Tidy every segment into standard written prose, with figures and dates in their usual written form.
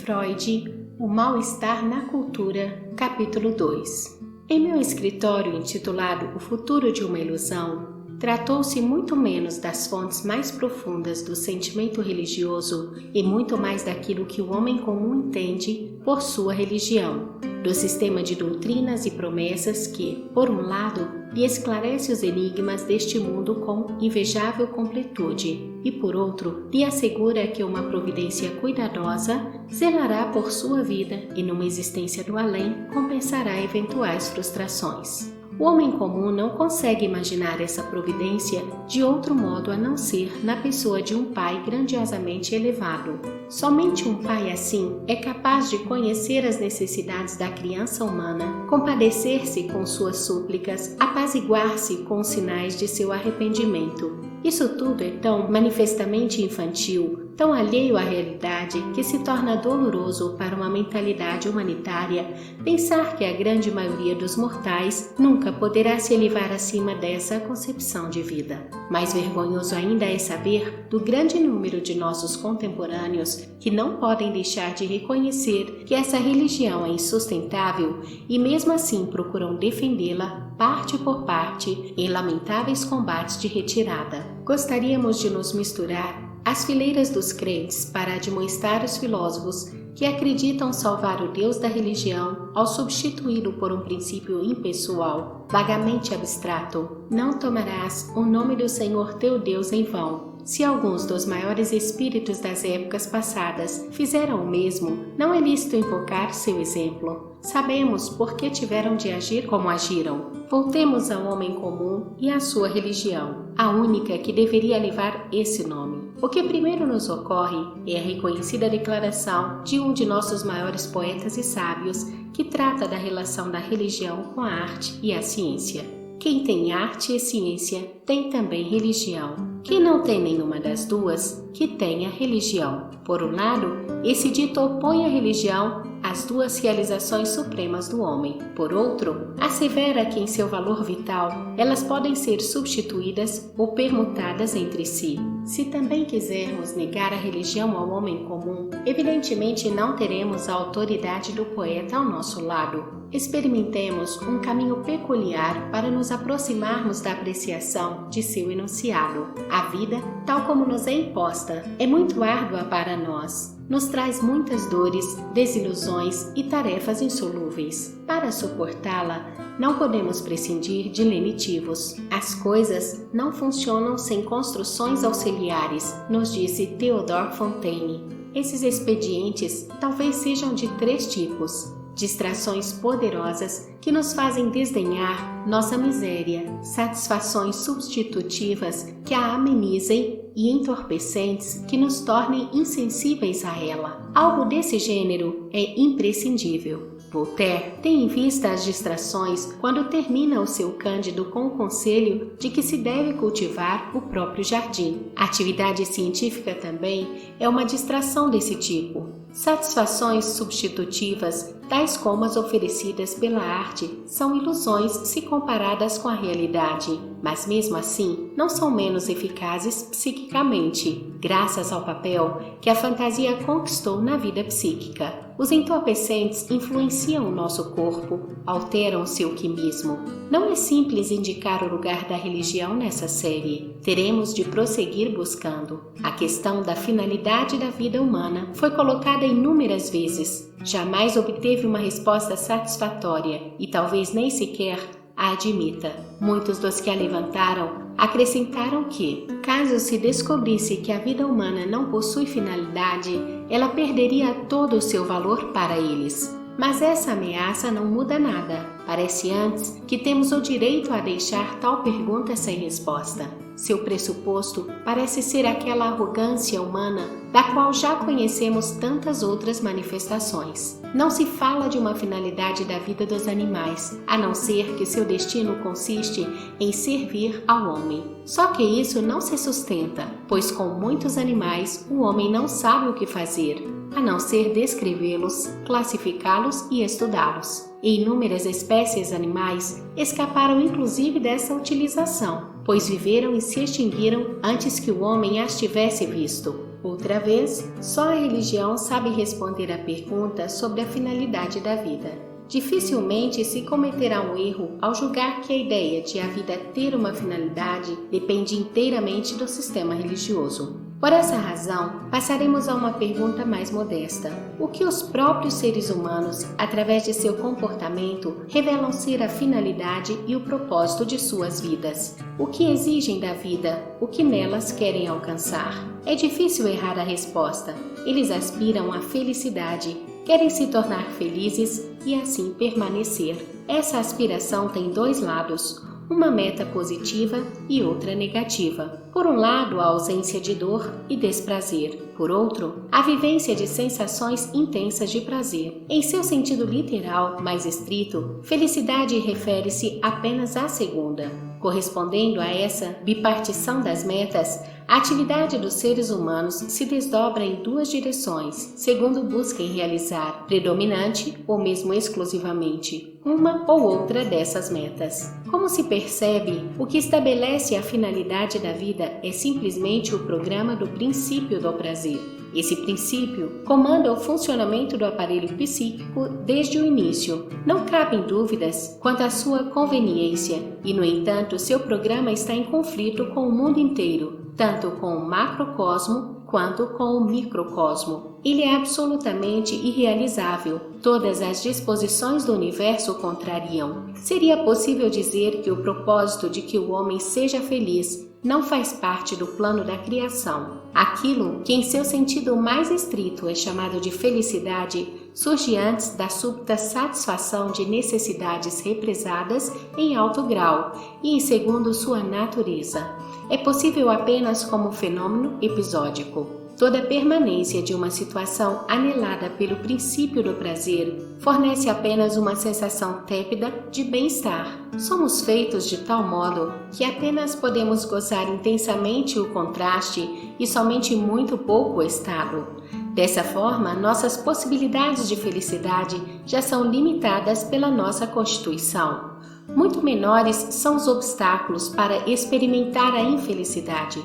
Freud, O Mal-Estar na Cultura, capítulo 2. Em meu escritório intitulado O Futuro de uma Ilusão, tratou-se muito menos das fontes mais profundas do sentimento religioso e muito mais daquilo que o homem comum entende por sua religião, do sistema de doutrinas e promessas que, por um lado, lhe esclarece os enigmas deste mundo com invejável completude e, por outro, lhe assegura que uma providência cuidadosa zelará por sua vida e, numa existência do além, compensará eventuais frustrações. O homem comum não consegue imaginar essa providência de outro modo a não ser na pessoa de um pai grandiosamente elevado. Somente um pai assim é capaz de conhecer as necessidades da criança humana, compadecer-se com suas súplicas, apaziguar-se com os sinais de seu arrependimento. Isso tudo é tão manifestamente infantil, tão alheio à realidade, que se torna doloroso para uma mentalidade humanitária pensar que a grande maioria dos mortais nunca poderá se elevar acima dessa concepção de vida. Mais vergonhoso ainda é saber do grande número de nossos contemporâneos que não podem deixar de reconhecer que essa religião é insustentável e mesmo assim procuram defendê-la parte por parte em lamentáveis combates de retirada. Gostaríamos de nos misturar às fileiras dos crentes para admoestar os filósofos que acreditam salvar o Deus da religião ao substituí-lo por um princípio impessoal, vagamente abstrato. Não tomarás o nome do Senhor teu Deus em vão. Se alguns dos maiores espíritos das épocas passadas fizeram o mesmo, não é lícito invocar seu exemplo. Sabemos por que tiveram de agir como agiram. Voltemos ao homem comum e à sua religião, a única que deveria levar esse nome. O que primeiro nos ocorre é a reconhecida declaração de um de nossos maiores poetas e sábios que trata da relação da religião com a arte e a ciência. Quem tem arte e ciência tem também religião. Quem não tem nenhuma das duas, que tenha religião. Por um lado, esse dito opõe a religião às duas realizações supremas do homem. Por outro, assevera que em seu valor vital elas podem ser substituídas ou permutadas entre si. Se também quisermos negar a religião ao homem comum, evidentemente não teremos a autoridade do poeta ao nosso lado. Experimentemos um caminho peculiar para nos aproximarmos da apreciação de seu enunciado. A vida, tal como nos é imposta, é muito árdua para nós. Nos traz muitas dores, desilusões e tarefas insolúveis. Para suportá-la, não podemos prescindir de lenitivos. As coisas não funcionam sem construções auxiliares, nos disse Theodore Fontaine. Esses expedientes talvez sejam de 3 tipos. Distrações poderosas que nos fazem desdenhar nossa miséria, satisfações substitutivas que a amenizem e entorpecentes que nos tornem insensíveis a ela. Algo desse gênero é imprescindível. Voltaire tem em vista as distrações quando termina o seu Cândido com o conselho de que se deve cultivar o próprio jardim. A atividade científica também é uma distração desse tipo. Satisfações substitutivas, tais como as oferecidas pela arte, são ilusões se comparadas com a realidade, mas mesmo assim não são menos eficazes psiquicamente, graças ao papel que a fantasia conquistou na vida psíquica. Os entorpecentes influenciam o nosso corpo, alteram seu quimismo. Não é simples indicar o lugar da religião nessa série. Teremos de prosseguir buscando. A questão da finalidade da vida humana foi colocada inúmeras vezes. Jamais obteve uma resposta satisfatória e talvez nem sequer a admita. Muitos dos que a levantaram acrescentaram que, caso se descobrisse que a vida humana não possui finalidade, ela perderia todo o seu valor para eles. Mas essa ameaça não muda nada. Parece antes que temos o direito a deixar tal pergunta sem resposta. Seu pressuposto parece ser aquela arrogância humana da qual já conhecemos tantas outras manifestações. Não se fala de uma finalidade da vida dos animais, a não ser que seu destino consiste em servir ao homem. Só que isso não se sustenta, pois com muitos animais o homem não sabe o que fazer, a não ser descrevê-los, classificá-los e estudá-los. E inúmeras espécies animais escaparam inclusive dessa utilização, pois viveram e se extinguiram antes que o homem as tivesse visto. Outra vez, só a religião sabe responder à pergunta sobre a finalidade da vida. Dificilmente se cometerá um erro ao julgar que a ideia de a vida ter uma finalidade depende inteiramente do sistema religioso. Por essa razão, passaremos a uma pergunta mais modesta. O que os próprios seres humanos, através de seu comportamento, revelam ser a finalidade e o propósito de suas vidas? O que exigem da vida? O que nelas querem alcançar? É difícil errar a resposta. Eles aspiram à felicidade, querem se tornar felizes e assim permanecer. Essa aspiração tem dois lados, uma meta positiva e outra negativa. Por um lado, a ausência de dor e desprazer. Por outro, a vivência de sensações intensas de prazer. Em seu sentido literal, mais estrito, felicidade refere-se apenas à segunda. Correspondendo a essa bipartição das metas, a atividade dos seres humanos se desdobra em duas direções, segundo busquem realizar predominante ou mesmo exclusivamente uma ou outra dessas metas. Como se percebe, o que estabelece a finalidade da vida é simplesmente o programa do princípio do prazer. Esse princípio comanda o funcionamento do aparelho psíquico desde o início. Não cabem dúvidas quanto à sua conveniência e, no entanto, seu programa está em conflito com o mundo inteiro, tanto com o macrocosmo quanto com o microcosmo. Ele é absolutamente irrealizável. Todas as disposições do universo o contrariam. Seria possível dizer que o propósito de que o homem seja feliz não faz parte do plano da criação. Aquilo que em seu sentido mais estrito é chamado de felicidade surge antes da súbita satisfação de necessidades represadas em alto grau e em segundo sua natureza. É possível apenas como fenômeno episódico. Toda permanência de uma situação anelada pelo princípio do prazer fornece apenas uma sensação tépida de bem-estar. Somos feitos de tal modo que apenas podemos gozar intensamente o contraste e somente muito pouco o estado. Dessa forma, nossas possibilidades de felicidade já são limitadas pela nossa constituição. Muito menores são os obstáculos para experimentar a infelicidade.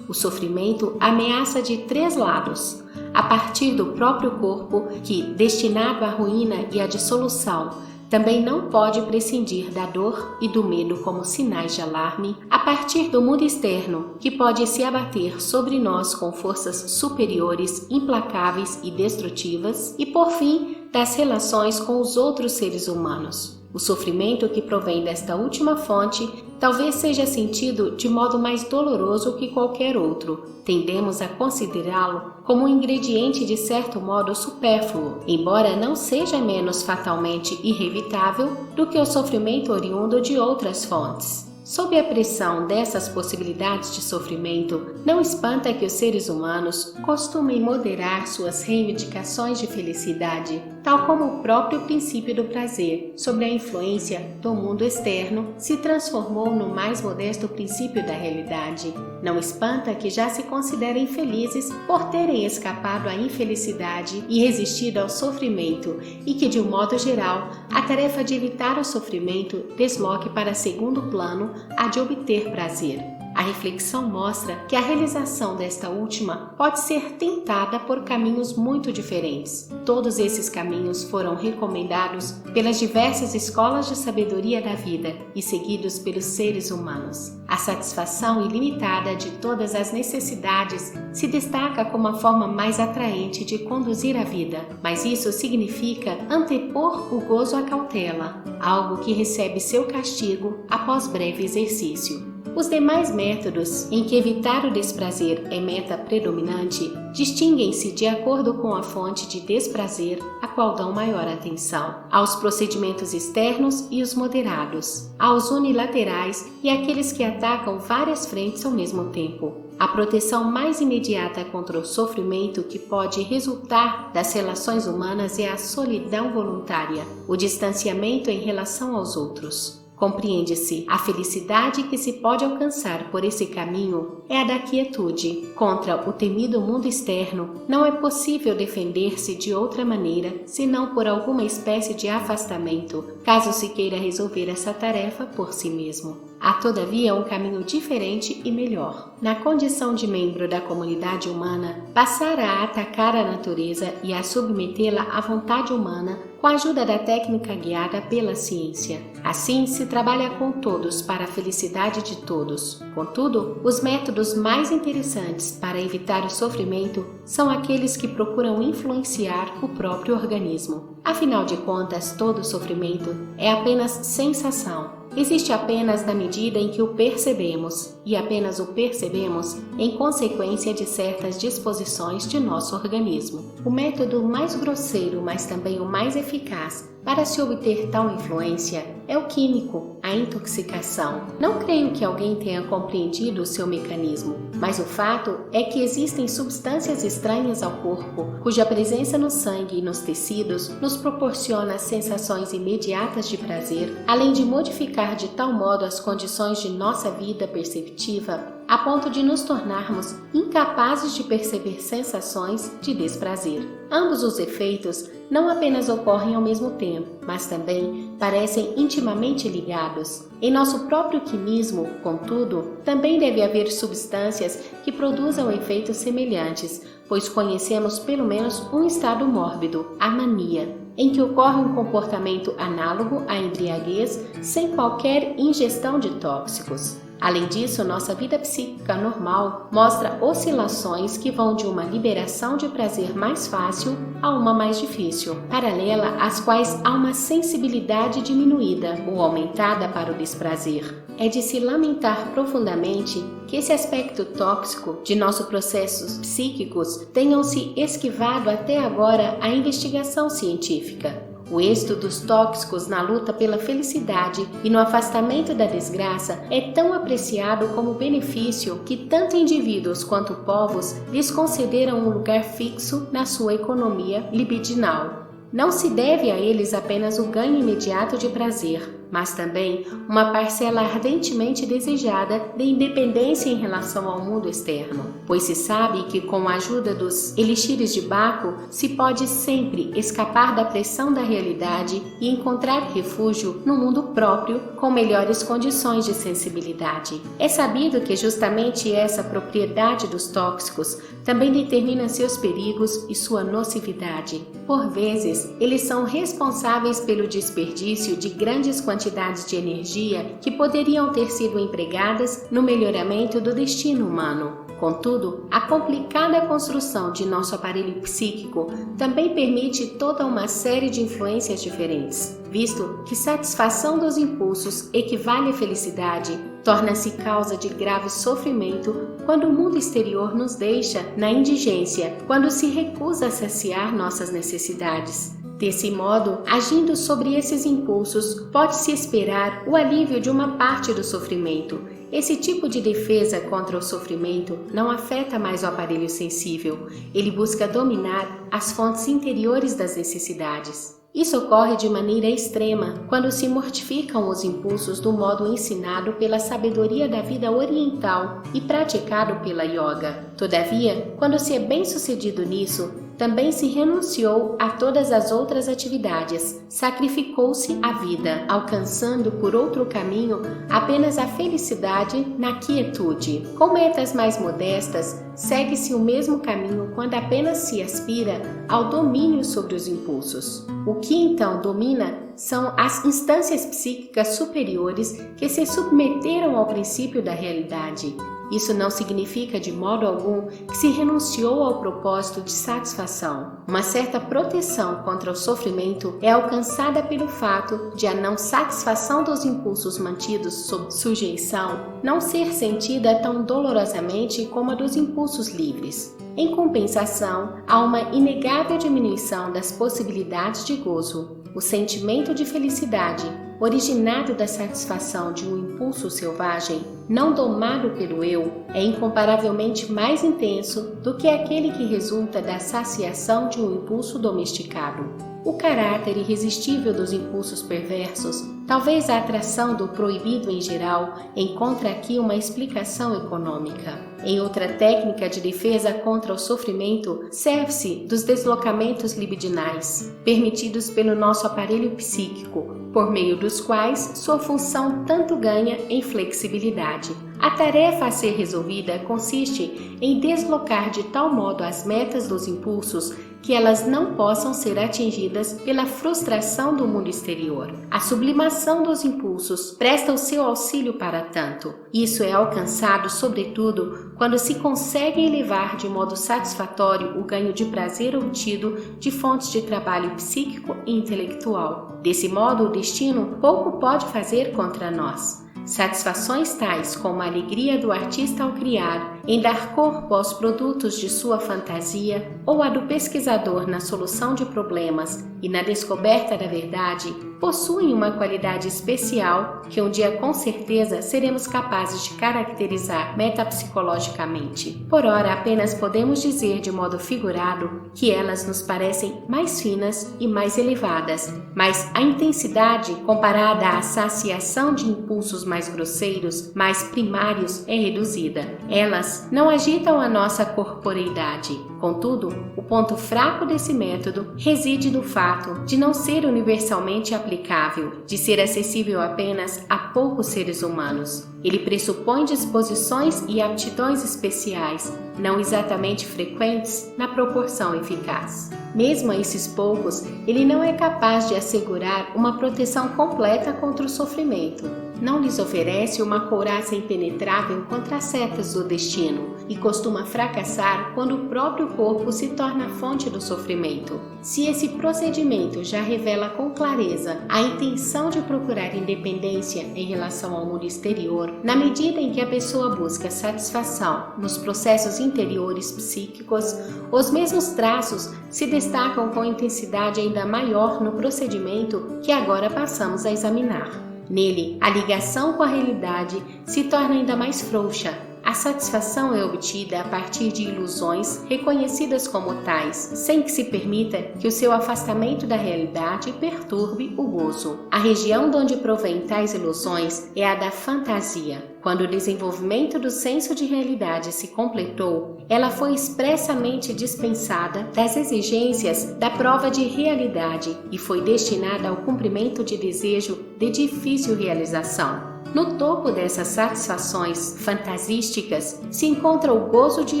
O sofrimento ameaça de três lados, a partir do próprio corpo, que, destinado à ruína e à dissolução, também não pode prescindir da dor e do medo como sinais de alarme, a partir do mundo externo, que pode se abater sobre nós com forças superiores, implacáveis e destrutivas, e, por fim, das relações com os outros seres humanos. O sofrimento que provém desta última fonte talvez seja sentido de modo mais doloroso que qualquer outro. Tendemos a considerá-lo como um ingrediente de certo modo supérfluo, embora não seja menos fatalmente irrevitável do que o sofrimento oriundo de outras fontes. Sob a pressão dessas possibilidades de sofrimento, não espanta que os seres humanos costumem moderar suas reivindicações de felicidade, tal como o próprio princípio do prazer, sob a influência do mundo externo, se transformou no mais modesto princípio da realidade. Não espanta que já se considerem felizes por terem escapado à infelicidade e resistido ao sofrimento, e que, de um modo geral, a tarefa de evitar o sofrimento desloque para segundo plano a de obter prazer. A reflexão mostra que a realização desta última pode ser tentada por caminhos muito diferentes. Todos esses caminhos foram recomendados pelas diversas escolas de sabedoria da vida e seguidos pelos seres humanos. A satisfação ilimitada de todas as necessidades se destaca como a forma mais atraente de conduzir a vida, mas isso significa antepor o gozo à cautela, algo que recebe seu castigo após breve exercício. Os demais métodos em que evitar o desprazer é meta predominante distinguem-se de acordo com a fonte de desprazer a qual dão maior atenção, aos procedimentos externos e os moderados, aos unilaterais e aqueles que atacam várias frentes ao mesmo tempo. A proteção mais imediata contra o sofrimento que pode resultar das relações humanas é a solidão voluntária, o distanciamento em relação aos outros. Compreende-se a felicidade que se pode alcançar por esse caminho é a da quietude. Contra o temido mundo externo, não é possível defender-se de outra maneira, senão por alguma espécie de afastamento, caso se queira resolver essa tarefa por si mesmo. Há, todavia, um caminho diferente e melhor. Na condição de membro da comunidade humana, passar a atacar a natureza e a submetê-la à vontade humana com a ajuda da técnica guiada pela ciência. Assim, se trabalha com todos para a felicidade de todos. Contudo, os métodos mais interessantes para evitar o sofrimento são aqueles que procuram influenciar o próprio organismo. Afinal de contas, todo sofrimento é apenas sensação. Existe apenas na medida em que o percebemos, e apenas o percebemos em consequência de certas disposições de nosso organismo. O método mais grosseiro, mas também o mais eficaz para se obter tal influência é o químico, a intoxicação. Não creio que alguém tenha compreendido o seu mecanismo, mas o fato é que existem substâncias estranhas ao corpo, cuja presença no sangue e nos tecidos nos proporciona sensações imediatas de prazer, além de modificar de tal modo as condições de nossa vida perceptiva, a ponto de nos tornarmos incapazes de perceber sensações de desprazer. Ambos os efeitos não apenas ocorrem ao mesmo tempo, mas também parecem intimamente ligados. Em nosso próprio quimismo, contudo, também deve haver substâncias que produzam efeitos semelhantes, pois conhecemos pelo menos um estado mórbido, a mania, em que ocorre um comportamento análogo à embriaguez sem qualquer ingestão de tóxicos. Além disso, nossa vida psíquica normal mostra oscilações que vão de uma liberação de prazer mais fácil a uma mais difícil, paralela às quais há uma sensibilidade diminuída ou aumentada para o desprazer. É de se lamentar profundamente que esse aspecto tóxico de nossos processos psíquicos tenham se esquivado até agora à investigação científica. O êxito dos tóxicos na luta pela felicidade e no afastamento da desgraça é tão apreciado como benefício que tanto indivíduos quanto povos lhes concederam um lugar fixo na sua economia libidinal. Não se deve a eles apenas o ganho imediato de prazer, mas também uma parcela ardentemente desejada de independência em relação ao mundo externo, pois se sabe que com a ajuda dos elixires de Baco se pode sempre escapar da pressão da realidade e encontrar refúgio no mundo próprio com melhores condições de sensibilidade. É sabido que justamente essa propriedade dos tóxicos também determina seus perigos e sua nocividade. Por vezes, eles são responsáveis pelo desperdício de grandes quantidades de energia que poderiam ter sido empregadas no melhoramento do destino humano. Contudo, a complicada construção de nosso aparelho psíquico também permite toda uma série de influências diferentes, visto que satisfação dos impulsos equivale à felicidade, torna-se causa de grave sofrimento quando o mundo exterior nos deixa na indigência, quando se recusa a saciar nossas necessidades. Desse modo, agindo sobre esses impulsos, pode-se esperar o alívio de uma parte do sofrimento. Esse tipo de defesa contra o sofrimento não afeta mais o aparelho sensível, ele busca dominar as fontes interiores das necessidades. Isso ocorre de maneira extrema quando se mortificam os impulsos do modo ensinado pela sabedoria da vida oriental e praticado pela yoga. Todavia, quando se é bem-sucedido nisso, também se renunciou a todas as outras atividades, sacrificou-se à vida, alcançando por outro caminho apenas a felicidade na quietude. Com metas mais modestas, segue-se o mesmo caminho quando apenas se aspira ao domínio sobre os impulsos. O que então domina são as instâncias psíquicas superiores que se submeteram ao princípio da realidade. Isso não significa de modo algum que se renunciou ao propósito de satisfação. Uma certa proteção contra o sofrimento é alcançada pelo fato de a não satisfação dos impulsos mantidos sob sujeição não ser sentida tão dolorosamente como a dos impulsos livres. Em compensação, há uma inegável diminuição das possibilidades de gozo. O sentimento de felicidade, originado da satisfação de um impulso selvagem, não domado pelo eu, é incomparavelmente mais intenso do que aquele que resulta da saciação de um impulso domesticado. o caráter irresistível dos impulsos perversos, talvez a atração do proibido em geral, encontra aqui uma explicação econômica. Em outra técnica de defesa contra o sofrimento, serve-se dos deslocamentos libidinais, permitidos pelo nosso aparelho psíquico, por meio dos quais sua função tanto ganha em flexibilidade. A tarefa a ser resolvida consiste em deslocar de tal modo as metas dos impulsos que elas não possam ser atingidas pela frustração do mundo exterior. A sublimação dos impulsos presta o seu auxílio para tanto. Isso é alcançado, sobretudo, quando se consegue elevar de modo satisfatório o ganho de prazer obtido de fontes de trabalho psíquico e intelectual. Desse modo, o destino pouco pode fazer contra nós. Satisfações tais como a alegria do artista ao criar, em dar corpo aos produtos de sua fantasia, ou a do pesquisador na solução de problemas e na descoberta da verdade, possuem uma qualidade especial que um dia com certeza seremos capazes de caracterizar metapsicologicamente. Por ora, apenas podemos dizer de modo figurado que elas nos parecem mais finas e mais elevadas, mas a intensidade comparada à saciação de impulsos mais grosseiros, mais primários, é reduzida. Elas não agitam a nossa corporeidade. Contudo, o ponto fraco desse método reside no fato de não ser universalmente aplicável, de ser acessível apenas a poucos seres humanos. Ele pressupõe disposições e aptidões especiais, não exatamente frequentes na proporção eficaz. Mesmo a esses poucos, ele não é capaz de assegurar uma proteção completa contra o sofrimento. Não lhes oferece uma couraça impenetrável contra as setas do destino e costuma fracassar quando o próprio corpo se torna a fonte do sofrimento. Se esse procedimento já revela com clareza a intenção de procurar independência em relação ao mundo exterior, na medida em que a pessoa busca satisfação nos processos interiores psíquicos, os mesmos traços se destacam com intensidade ainda maior no procedimento que agora passamos a examinar. Nele, a ligação com a realidade se torna ainda mais frouxa. A satisfação é obtida a partir de ilusões reconhecidas como tais, sem que se permita que o seu afastamento da realidade perturbe o gozo. A região de onde provém tais ilusões é a da fantasia. Quando o desenvolvimento do senso de realidade se completou, ela foi expressamente dispensada das exigências da prova de realidade e foi destinada ao cumprimento de desejo de difícil realização. No topo dessas satisfações fantasísticas se encontra o gozo de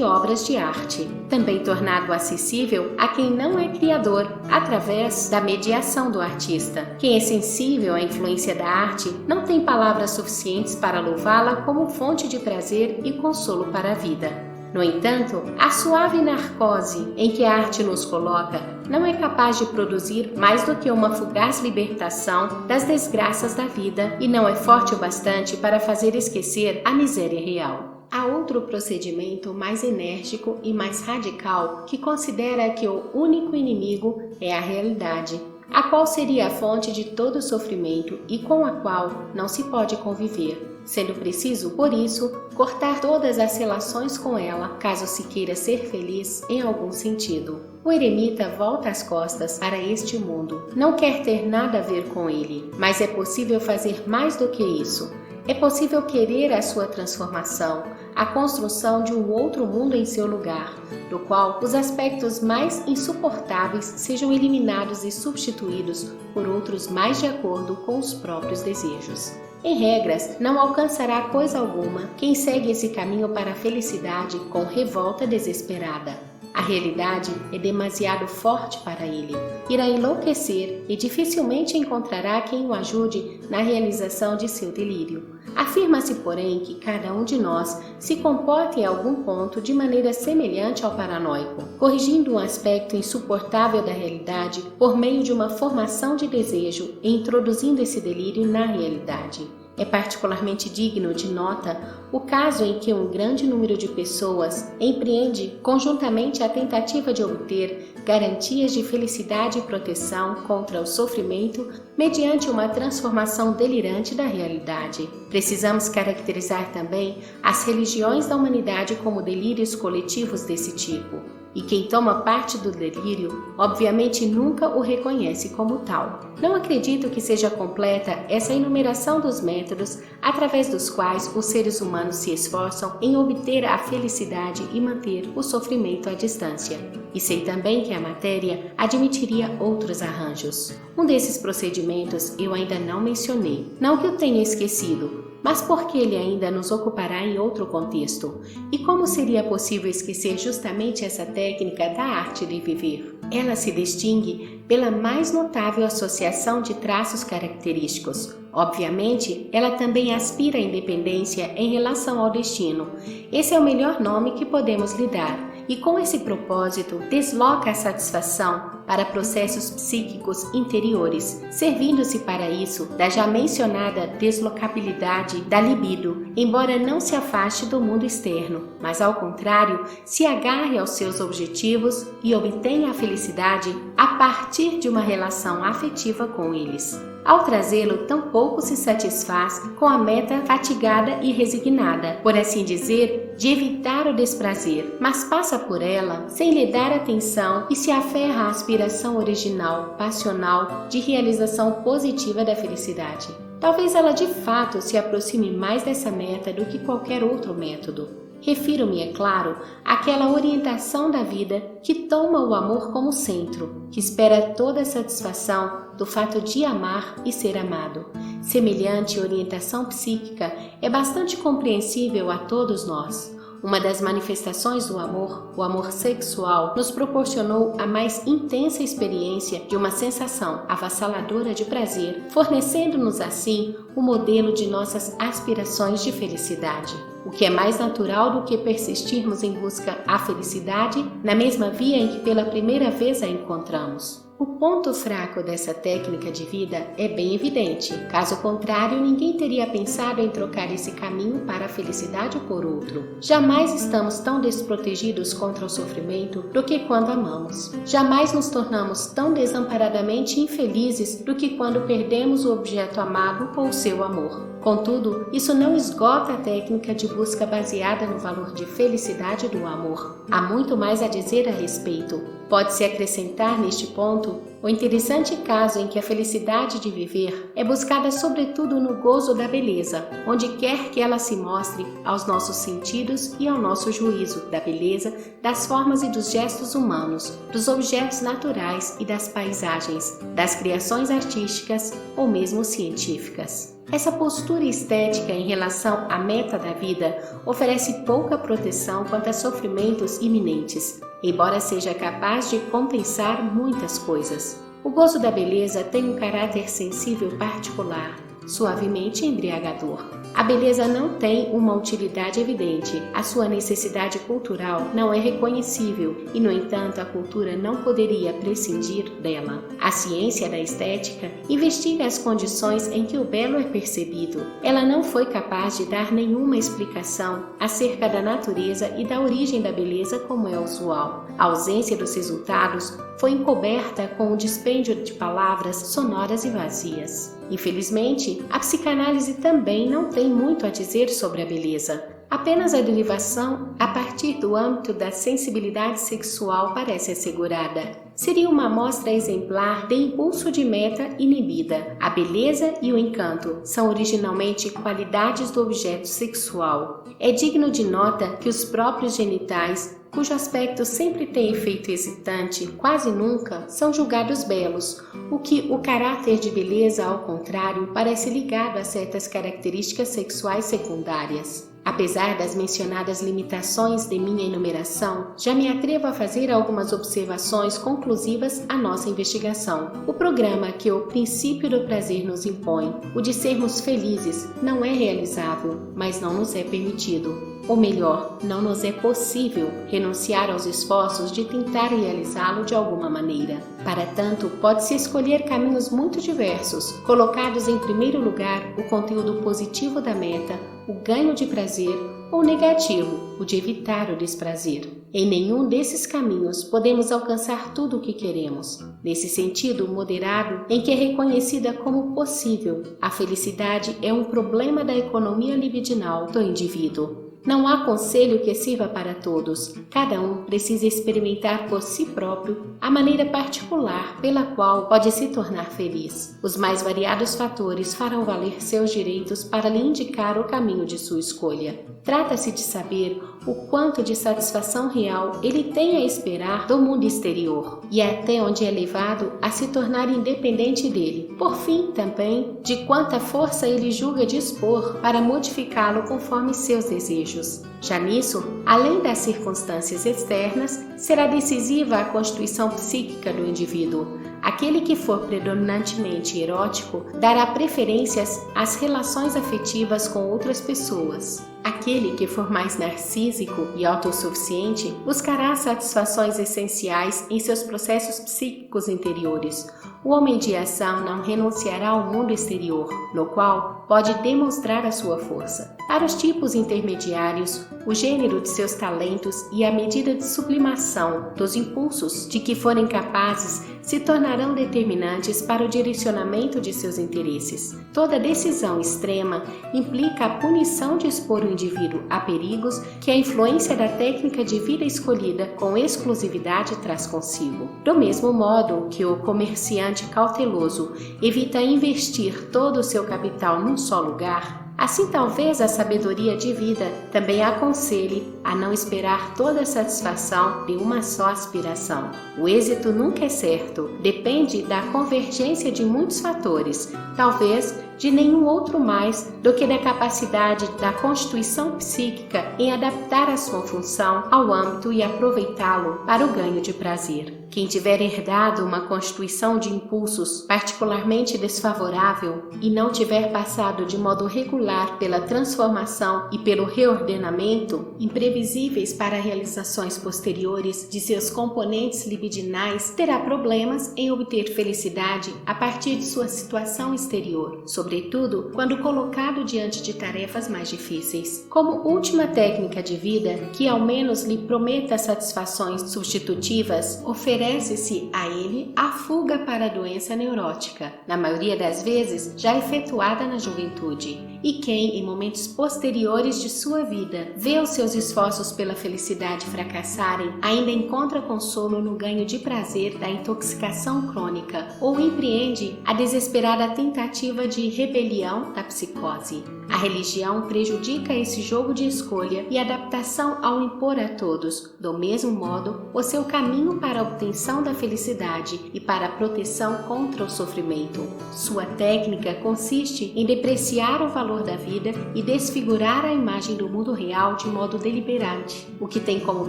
obras de arte, também tornado acessível a quem não é criador através da mediação do artista. Quem é sensível à influência da arte não tem palavras suficientes para louvá-la como fonte de prazer e consolo para a vida. No entanto, a suave narcose em que a arte nos coloca não é capaz de produzir mais do que uma fugaz libertação das desgraças da vida e não é forte o bastante para fazer esquecer a miséria real. Há outro procedimento mais enérgico e mais radical que considera que o único inimigo é a realidade, a qual seria a fonte de todo sofrimento e com a qual não se pode conviver, sendo preciso, por isso, cortar todas as relações com ela, caso se queira ser feliz em algum sentido. O eremita volta as costas para este mundo, não quer ter nada a ver com ele, mas é possível fazer mais do que isso. É possível querer a sua transformação, a construção de um outro mundo em seu lugar, do qual os aspectos mais insuportáveis sejam eliminados e substituídos por outros mais de acordo com os próprios desejos. Em regras, não alcançará coisa alguma quem segue esse caminho para a felicidade com revolta desesperada. A realidade é demasiado forte para ele. Irá enlouquecer e dificilmente encontrará quem o ajude na realização de seu delírio. Afirma-se, porém, que cada um de nós se comporta em algum ponto de maneira semelhante ao paranoico, corrigindo um aspecto insuportável da realidade por meio de uma formação de desejo e introduzindo esse delírio na realidade. É particularmente digno de nota o caso em que um grande número de pessoas empreende conjuntamente a tentativa de obter garantias de felicidade e proteção contra o sofrimento mediante uma transformação delirante da realidade. Precisamos caracterizar também as religiões da humanidade como delírios coletivos desse tipo. e quem toma parte do delírio, obviamente nunca o reconhece como tal. Não acredito que seja completa essa enumeração dos métodos através dos quais os seres humanos se esforçam em obter a felicidade e manter o sofrimento à distância. E sei também que a matéria admitiria outros arranjos. Um desses procedimentos eu ainda não mencionei, não que eu tenha esquecido, mas porque ele ainda nos ocupará em outro contexto. E como seria possível esquecer justamente essa técnica da arte de viver? Ela se distingue pela mais notável associação de traços característicos. Obviamente, ela também aspira à independência em relação ao destino. Esse é o melhor nome que podemos lhe dar. E com esse propósito, desloca a satisfação para processos psíquicos interiores, servindo-se para isso da já mencionada deslocabilidade da libido, embora não se afaste do mundo externo, mas ao contrário, se agarre aos seus objetivos e obtenha a felicidade a partir de uma relação afetiva com eles. Ao trazê-lo, tampouco se satisfaz com a meta fatigada e resignada, por assim dizer, de evitar o desprazer, mas passa por ela sem lhe dar atenção e se aferra à aspiração original, passional, de realização positiva da felicidade. Talvez ela de fato se aproxime mais dessa meta do que qualquer outro método. Refiro-me, é claro, àquela orientação da vida que toma o amor como centro, que espera toda a satisfação do fato de amar e ser amado. Semelhante orientação psíquica é bastante compreensível a todos nós. Uma das manifestações do amor, o amor sexual, nos proporcionou a mais intensa experiência de uma sensação avassaladora de prazer, fornecendo-nos assim o modelo de nossas aspirações de felicidade. O que é mais natural do que persistirmos em busca à felicidade na mesma via em que pela primeira vez a encontramos. O ponto fraco dessa técnica de vida é bem evidente. Caso contrário, ninguém teria pensado em trocar esse caminho para a felicidade por outro. Jamais estamos tão desprotegidos contra o sofrimento do que quando amamos. Jamais nos tornamos tão desamparadamente infelizes do que quando perdemos o objeto amado ou o seu amor. Contudo, isso não esgota a técnica de busca baseada no valor de felicidade do amor. Há muito mais a dizer a respeito. Pode-se acrescentar neste ponto o interessante caso em que a felicidade de viver é buscada sobretudo no gozo da beleza, onde quer que ela se mostre aos nossos sentidos e ao nosso juízo, da beleza, das formas e dos gestos humanos, dos objetos naturais e das paisagens, das criações artísticas ou mesmo científicas. Essa postura estética em relação à meta da vida oferece pouca proteção quanto a sofrimentos iminentes, embora seja capaz de compensar muitas coisas. O gozo da beleza tem um caráter sensível particular, suavemente embriagador. A beleza não tem uma utilidade evidente, a sua necessidade cultural não é reconhecível e, no entanto, a cultura não poderia prescindir dela. A ciência da estética investiga as condições em que o belo é percebido. Ela não foi capaz de dar nenhuma explicação acerca da natureza e da origem da beleza como é usual. A ausência dos resultados foi encoberta com o dispêndio de palavras sonoras e vazias. Infelizmente, a psicanálise também não tem muito a dizer sobre a beleza. Apenas a derivação a partir do âmbito da sensibilidade sexual parece assegurada. Seria uma amostra exemplar de impulso de meta inibida. A beleza e o encanto são originalmente qualidades do objeto sexual. É digno de nota que os próprios genitais, cujo aspecto sempre tem efeito excitante, quase nunca são julgados belos, o que o caráter de beleza, ao contrário, parece ligado a certas características sexuais secundárias. Apesar das mencionadas limitações de minha enumeração, já me atrevo a fazer algumas observações conclusivas à nossa investigação. O programa que o princípio do prazer nos impõe, o de sermos felizes, não é realizável, mas não nos é permitido. Ou melhor, não nos é possível renunciar aos esforços de tentar realizá-lo de alguma maneira. Para tanto, pode-se escolher caminhos muito diversos, colocados em primeiro lugar o conteúdo positivo da meta, o ganho de prazer, ou negativo, o de evitar o desprazer. Em nenhum desses caminhos podemos alcançar tudo o que queremos. Nesse sentido moderado, em que é reconhecida como possível, a felicidade é um problema da economia libidinal do indivíduo. Não há conselho que sirva para todos. Cada um precisa experimentar por si próprio a maneira particular pela qual pode se tornar feliz. Os mais variados fatores farão valer seus direitos para lhe indicar o caminho de sua escolha. Trata-se de saber o quanto de satisfação real ele tem a esperar do mundo exterior e até onde é levado a se tornar independente dele. Por fim, também, de quanta força ele julga dispor para modificá-lo conforme seus desejos. Já nisso, além das circunstâncias externas, será decisiva a constituição psíquica do indivíduo. Aquele que for predominantemente erótico dará preferências às relações afetivas com outras pessoas. Aquele que for mais narcísico e autossuficiente buscará satisfações essenciais em seus processos psíquicos interiores. O homem de ação não renunciará ao mundo exterior, no qual pode demonstrar a sua força. Para os tipos intermediários, o gênero de seus talentos e a medida de sublimação dos impulsos de que forem capazes se tornarão determinantes para o direcionamento de seus interesses. Toda decisão extrema implica a punição de expor o indivíduo a perigos que a influência da técnica de vida escolhida com exclusividade traz consigo. Do mesmo modo que o comerciante cauteloso evita investir todo o seu capital num só lugar, assim talvez a sabedoria de vida também aconselhe a não esperar toda a satisfação de uma só aspiração. O êxito nunca é certo, depende da convergência de muitos fatores, talvez de nenhum outro mais do que da capacidade da constituição psíquica em adaptar a sua função ao âmbito e aproveitá-lo para o ganho de prazer. Quem tiver herdado uma constituição de impulsos particularmente desfavorável e não tiver passado de modo regular pela transformação e pelo reordenamento, imprevisíveis para realizações posteriores de seus componentes libidinais, terá problemas em obter felicidade a partir de sua situação exterior, sobretudo quando colocado diante de tarefas mais difíceis. Como última técnica de vida que ao menos lhe prometa satisfações substitutivas, oferece-se a ele a fuga para a doença neurótica, na maioria das vezes já efetuada na juventude. E quem, em momentos posteriores de sua vida, vê os seus esforços pela felicidade fracassarem, ainda encontra consolo no ganho de prazer da intoxicação crônica ou empreende a desesperada tentativa de rebelião da psicose. A religião prejudica esse jogo de escolha e adaptação ao impor a todos, do mesmo modo, o seu caminho para a obtenção da felicidade e para a proteção contra o sofrimento. Sua técnica consiste em depreciar o valor da vida e desfigurar a imagem do mundo real de modo deliberante, o que tem como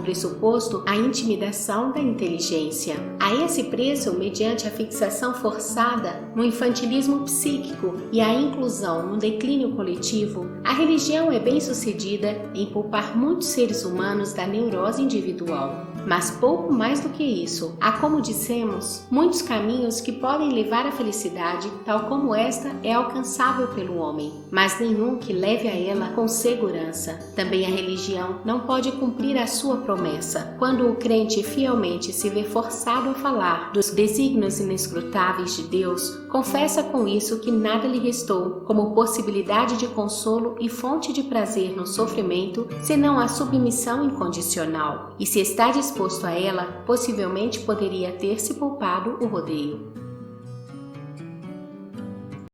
pressuposto a intimidação da inteligência. A esse preço, mediante a fixação forçada no infantilismo psíquico e a inclusão no declínio coletivo, a religião é bem-sucedida em poupar muitos seres humanos da neurose individual. Mas pouco mais do que isso, há, como dissemos, muitos caminhos que podem levar à felicidade, tal como esta é alcançável pelo homem, mas nenhum que leve a ela com segurança. Também a religião não pode cumprir a sua promessa. Quando o crente fielmente se vê forçado a falar dos desígnios inescrutáveis de Deus, confessa com isso que nada lhe restou como possibilidade de consolo e fonte de prazer no sofrimento, senão a submissão incondicional. E se está disposto a ela, possivelmente poderia ter se poupado o rodeio.